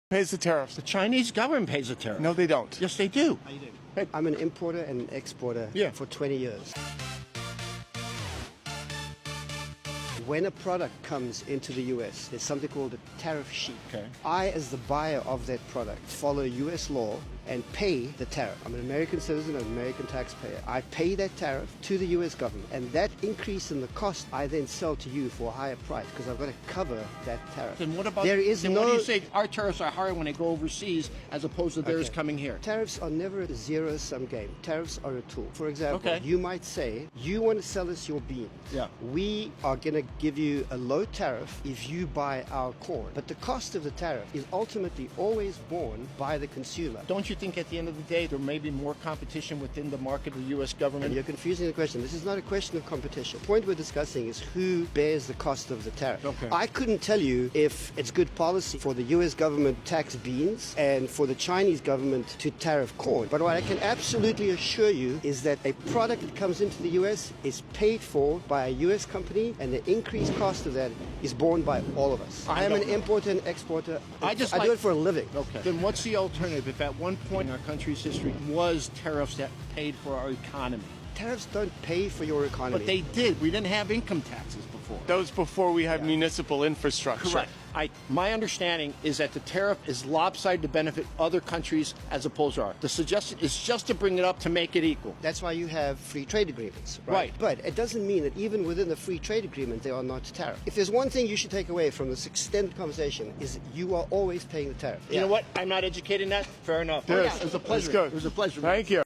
Pays the tariffs. The Chinese government pays the tariff. No, they don't. Yes, they do. How you doing? Hey. I'm an importer and an exporter Yeah. for 20 years. When a product comes into the US, there's something called a tariff sheet. Okay. I, as the buyer of that product, follow US law and pay the tariff. I'm an American citizen, an American taxpayer. I pay that tariff to the US government, and that increase in the cost I then sell to you for a higher price because I've got to cover that tariff. Then what about? There is then no. What do you say? Our tariffs are higher when they go overseas as opposed to theirs Okay. coming here. Tariffs are never a zero-sum game. Tariffs are a tool. For example, Okay. you might say, you want to sell us your beans. Yeah. We are going to give you a low tariff if you buy our corn. But the cost of the tariff is ultimately always borne by the consumer. Don't you think at the end of the day there may be more competition within the market of the U.S. government? And you're confusing the question. This is not a question of competition. The point we're discussing is who bears the cost of the tariff. Okay. I couldn't tell you if it's good policy for the US government to tax beans and for the Chinese government to tariff corn. But what I can absolutely assure you is that a product that comes into the US is paid for by a US company, and the increased cost of that is borne by all of us. I am an importer and exporter. I do it for a living. Okay. Then what's the alternative if at one point in our country's history was tariffs that paid for our economy? Tariffs don't pay for your economy. But they did. We didn't have income taxes before. That was before we had municipal infrastructure. Correct. My understanding is that the tariff is lopsided to benefit other countries as opposed to ours. The suggestion is just to bring it up to make it equal. That's why you have free trade agreements, right? Right. But it doesn't mean that even within the free trade agreement, they are not tariff. If there's one thing you should take away from this extended conversation is that you are always paying the tariff. You know what? I'm not educated in that. Fair enough. Yes. It was a pleasure. Let's go. It was a pleasure. Thank you.